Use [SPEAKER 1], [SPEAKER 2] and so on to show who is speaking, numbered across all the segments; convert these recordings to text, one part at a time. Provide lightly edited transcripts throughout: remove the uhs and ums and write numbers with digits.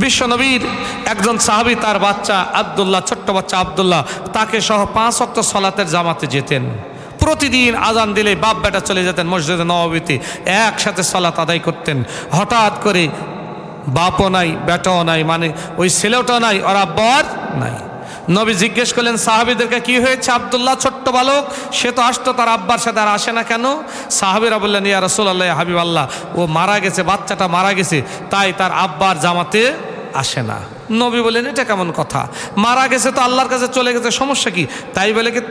[SPEAKER 1] বিশ্বনবীর একজন সাহাবী তার বাচ্চা আব্দুল্লাহ, ছোট্ট বাচ্চা আব্দুল্লাহ, তাকে সহ 5 ওয়াক্ত সালাতের জামাতে যেতেন। প্রতিদিন আজান দিলে বাপ বেটা চলে যেতেন মসজিদে নববীতে, একসাথে সালাত আদায় করতেন। হঠাৎ করে বাপও নাই, বেটাও নাই, মানে ওই ছেলেটাও নাই, ওর আব্বার নাই। নবী জিজ্ঞেস করলেন সাহাবীদেরকে, কি হয়েছে? আব্দুল্লাহ ছোট্ট বালক, সে তো আসতো তার আব্বার সাথে, আর আসে না কেন? সাহাবীরা বললেন, ইয়া রাসূলুল্লাহ, ইয়া হাবিবাল্লাহ, ও মারা গেছে, বাচ্চাটা মারা গেছে, তাই তার আব্বার জামাতে আসে না। নবী বললেন, এটা কেমন কথা? মারা গেছে তো আল্লাহর কাছে চলে গেছে, সমস্যা কি? তাই বলে কি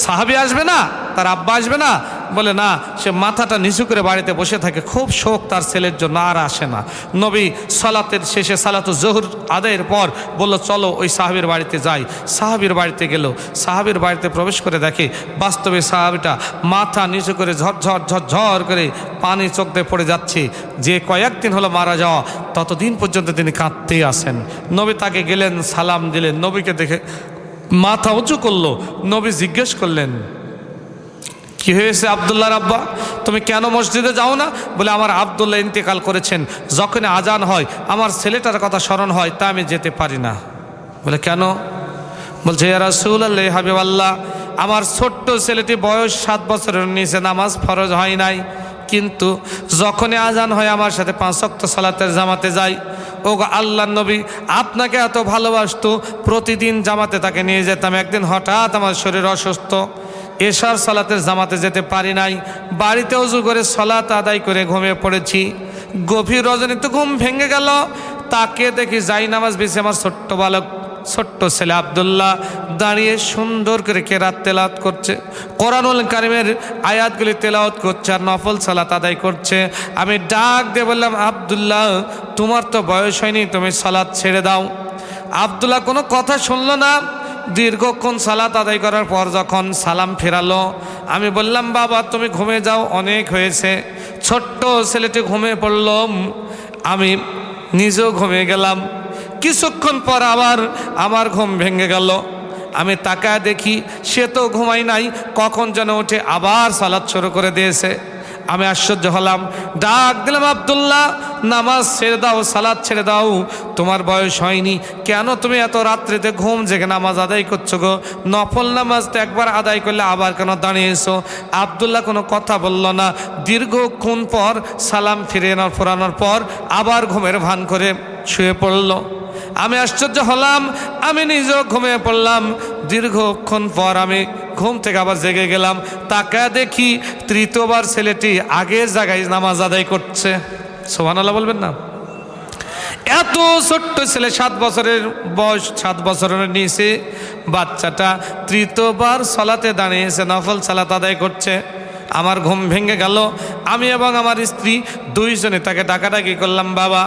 [SPEAKER 1] সাহাবী আসবে না, তার আব্বা আসবে না? বলে না, সে মাথাটা নিচু করে বাড়িতে বসে থাকে, খুব শোক তার ছেলের জন্য, আর আসে না। নবী সালাতের শেষে, সালাতুল জোহর আদায়ের পর বলল, চলো ওই সাহাবীর বাড়িতে যাই। সাহাবীর বাড়িতে গেল। সাহাবীর বাড়িতে প্রবেশ করে দেখে বাস্তবে সাহাবীটা মাথা নিচু করে ঝরঝর ঝরঝর করে পানি চোখ দিয়ে পড়ে যাচ্ছে। যে কয়েকদিন হলো মারা যাওয়া, ততদিন পর্যন্ত তিনি কাঁদতেই আসেন। নবী তাকে গেলেন, সালাম দিলেন। নবীকে দেখে মাথা উঁচু করলো। নবী জিজ্ঞেস করলেন, কি হয়েছে আব্দুল্লাহর আব্বা, তুমি কেন মসজিদে যাও না? বলে, আমার আব্দুল্লাহ ইন্তেকাল করেছেন, যখন আজান হয় আমার ছেলেটার কথা স্মরণ হয়, তা আমি যেতে পারি না। বলে, কেন? বলছে, ইয়া রাসূলুল্লাহ, হাবিবাল্লাহ, আমার ছোট্ট ছেলেটি বয়স 7 বছরের নিচে, নামাজ ফরজ হয় নাই, কিন্তু যখনই আজান হয় আমার সাথে 5 ওয়াক্ত সালাতের জামাতে যাই। ও আল্লাহর নবী, আপনাকে এত ভালোবাসতো, প্রতিদিন জামাতে তাকে নিয়ে যেতাম। একদিন হঠাৎ আমার শরীর অসুস্থ, এশার সালাতের জামাতে যেতে পারি নাই, বাড়িতে ওযু করে সালাত আদায় করে ঘুমিয়ে পড়েছি। গভীর রজনীতে ঘুম ভেঙে গেল, তাকে দেখি যাই নামাজ বিছে আমার ছোট্ট বালক, ছোট্ট ছেলে আব্দুল্লাহ দাঁড়িয়ে সুন্দর করে কেরাত তেলাওয়াত করছে, কোরআনুল কারীমের আয়াতগুলি তেলাওয়াত করছে, আর নফল সালাত আদায় করছে। আমি ডাক দিয়ে বললাম, আব্দুল্লাহ, তোমার তো বয়স হয়নি, তুমি সালাত ছেড়ে দাও। আব্দুল্লাহ কোনো কথা শুনলো না। দীর্ঘক্ষণ সালাত আদায় করার পর যখন সালাম ফেরালো, আমি বললাম, বাবা তুমি ঘুমিয়ে যাও, অনেক হয়েছে। ছোট্ট ছেলেটি ঘুমিয়ে পড়ল, আমি নিজেও ঘুমিয়ে গেলাম। কিছুক্ষণ পর আবার আমার ঘুম ভেঙে গেল। আমি তাকায় দেখি সে তো ঘুমাই নাই, কখন যেন উঠে আবার সালাত শুরু করে দিয়েছে। আমি আশ্চর্য হলাম, ডাক দিলাম, আব্দুল্লাহ, নামাজ ছেড়ে দাও, সালাত ছেড়ে দাও, তোমার বয়স হয়নি, কেন তুমি এত রাত্রিতে ঘুম জেগে নামাজ আদায় করছো গো? নফল নামাজ তো একবার আদায় করলে আবার কেন দাঁড়িয়েছো? আব্দুল্লাহ কোনো কথা বলল না। দীর্ঘক্ষণ পর সালাম ফিরে ফোরানোর পর আবার ঘুমের ভান করে শুয়ে পড়ল। আমি আশ্চর্য হলাম, আমি নিজেও ঘুমিয়ে পড়লাম। দীর্ঘক্ষণ পর আমি ঘুম থেকে আবার জেগে গেলাম, তাকায় দেখি তৃতীয়বার ছেলেটি আগের জায়গায় নামাজ আদায় করছে। সুবহানাল্লাহ বলবেন না? এত ছোট্ট ছেলে, 7 বছরের বয়স, 7 বছরের নিচে বাচ্চাটা তৃতীয়বার সালাতে দাঁড়িয়েছে, নফল সালাত আদায় করছে। আমার ঘুম ভেঙে গেল। আমি এবং আমার স্ত্রী দুইজনে তাকে ডাকাডাকি করলাম, বাবা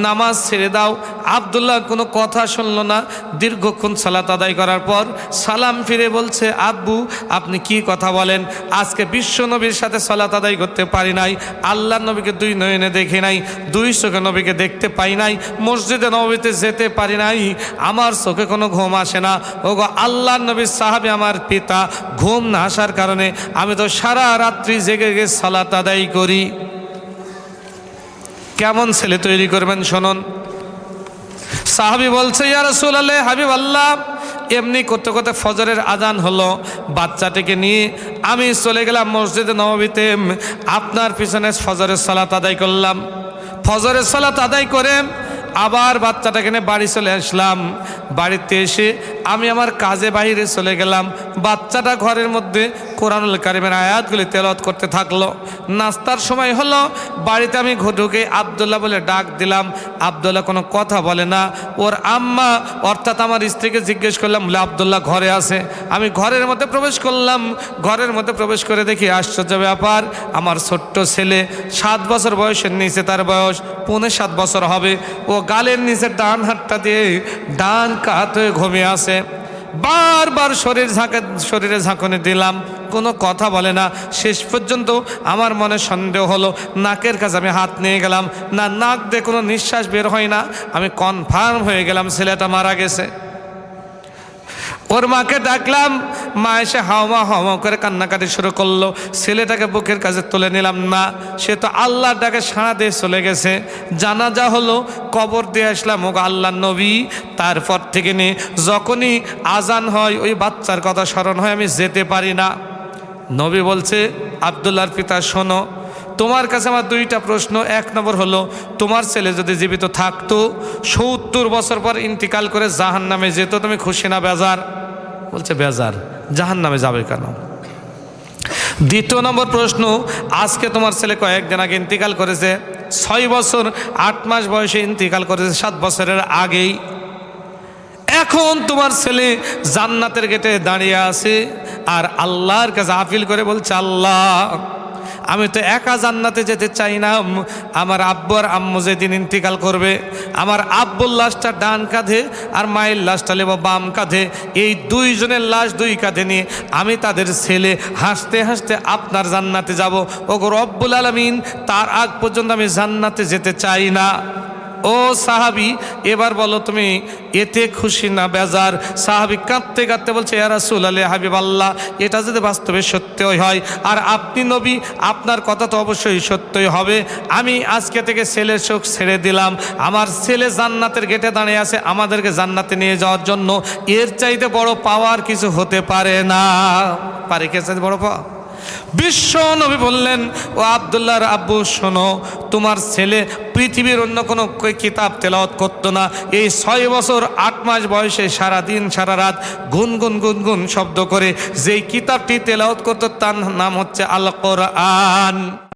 [SPEAKER 1] নামাজ ছেড়ে দাও। আব্দুল্লাহ কোনো কথা শুনল না। দীর্ঘক্ষণ সালাত আদায় করার পর সালাম ফিরে বলছে, আব্বু আপনি কি কথা বলেন? আজকে বিশ্ব নবীর সাথে সালাত আদায় করতে পারি নাই, আল্লাহর নবীকে 2 নয়নে দেখি নাই, 2 চোখে নবীকে দেখতে পাই নাই, মসজিদে নববীতে যেতে পারি নাই, আমার চোখে কোনো ঘুম আসে না। ওগো আল্লাহর নবীর সাহাবী আমার পিতা, ঘুম না আসার কারণে আমি তো সারা রাত্রি জেগে জেগে সালাত আদায় করি। কেমন ছেলে তৈরি করবেন শুনুন। সাহাবী বলছে, ইয়া রাসূলুল্লাহ, হাবিবাল্লাহ, এমনি করতে করতে ফজরের আজান হলো, বাচ্চাটিকে নিয়ে আমি চলে গেলাম মসজিদে নববীতে, আপনার পিছনে ফজরের সালাত আদায় করলাম। ফজরের সালাত আদায় করে আবার বাচ্চাটাকে নিয়ে বাড়ি চলে আসলাম। বাড়িতে এসে আমি আমার কাজে বাইরে চলে গেলাম। বাচ্চাটা ঘরের মধ্যে কোরআনুল কারীমের আয়াতগুলি তেলাওয়াত করতে থাকলো। নাস্তার সময় হলো, বাড়িতে আমি ঢুকে আব্দুল্লাহ বলে ডাক দিলাম। আব্দুল্লাহ কোনো কথা বলে না। ওর আম্মা অর্থাৎ আমার স্ত্রীকে জিজ্ঞেস করলাম, বলে আব্দুল্লাহ ঘরে আছে। আমি ঘরের মধ্যে প্রবেশ করলাম। ঘরের মধ্যে প্রবেশ করে দেখি আশ্চর্য ব্যাপার, আমার ছোট্ট ছেলে 7 বছর বয়সের নিচে, তার বয়স 5.75 বছর হবে, ও গালের নিচে ডান হাতটা দিয়ে ডান কাত হয়ে ঘুমিয়ে আছে। বারবার শরীরে ঝাঁকুনি দিলাম, কোনো কথা বলে না। শেষ পর্যন্ত আমার মনে সন্দেহ হলো, নাকের কাছে আমি হাত নিয়ে গেলাম, না নাক দিয়ে কোনো নিঃশ্বাস বের হয় না। আমি কনফার্ম হয়ে গেলাম ছেলেটা মারা গেছে। ওর মাকে ডাকলাম, মা এসে হাওয়া হাওয়া করে কান্নাকাটি শুরু করলো। ছেলেটাকে বুকের কাছে তুলে নিলাম না, সে তো আল্লাহর ডাকে সাড়া দিয়ে চলে গেছে। জানাজা হলো, কবর দিয়ে আসলাম, ও আল্লাহর নবী। তারপর থেকে নিয়ে যখনই আজান হয় ওই বাচ্চার কথা স্মরণ হয়, আমি যেতে পারি না। নবী বলছে, আব্দুল্লাহর পিতা শোনো, তোমার কাছে আমার দুইটা প্রশ্ন। এক নম্বর হলো, তোমার ছেলে যদি জীবিত থাকতো, 70 বছর পর ইন্তিকাল করে জাহান্নামে যেত, তুমি খুশি না বেজার? বলছে বেজার। জাহান্নামে যাবে কেন? দ্বিতীয় নম্বর প্রশ্ন, আজকে তোমার ছেলে কয়েকদিন আগে ইন্তিকাল করেছে, 6 বছর 8 মাস বয়সে ইন্তিকাল করেছে, 7 বছরের আগেই। এখন তোমার ছেলে জান্নাতের গেটে দাঁড়িয়ে আছে আর আল্লাহর কাছে আপিল করে বলছে, আল্লাহ আমি তো একা জান্নাতে যেতে চাই না। আমার আব্বু আর আম্মু যেদিন ইন্তিকাল করবে, আমার আব্বুর লাশটা ডান কাঁধে আর মায়ের লাশটা নেব বাম কাঁধে, এই দুইজনের লাশ দুই কাঁধে নিয়ে আমি তাদের ছেলে হাসতে হাসতে আপনার জান্নাতে যাব। ওগো রব্বুল আলামিন, তার আগ পর্যন্ত আমি জান্নাতে যেতে চাই না। ও সাহাবী, এবার বলো তুমি এতে খুশি না বেজার? সাহাবী কাঁদতে কাঁদতে বলছে, ইয়া রাসূলুল্লাহ, হাবিবাল্লাহ, এটা যদি বাস্তবে সত্যই হয় আর আপনি নবী, আপনার কথা তো অবশ্যই সত্যই হবে। আমি আজকে থেকে ছেলের শোক ছেড়ে দিলাম। আমার ছেলে জান্নাতের গেটে দাঁড়িয়ে আছে আমাদেরকে জান্নাতে নিয়ে যাওয়ার জন্য। এর চাইতে বড় পাওয়ার কিছু হতে পারে না। পারে কে চাইতে বড় পাওয়া? বিশ্ব নবী বললেন, ও আব্দুল্লাহর আব্বু শোনো, তোমার ছেলে পৃথিবীর অন্য কোনো কিতাব তেলাওয়াত করতো না। এই 6 বছর 8 মাস বয়সে সারাদিন সারা রাত গুনগুন গুনগুন শব্দ করে যেই কিতাবটি তেলাওয়াত করতো তার নাম হচ্ছে আল কোরআন।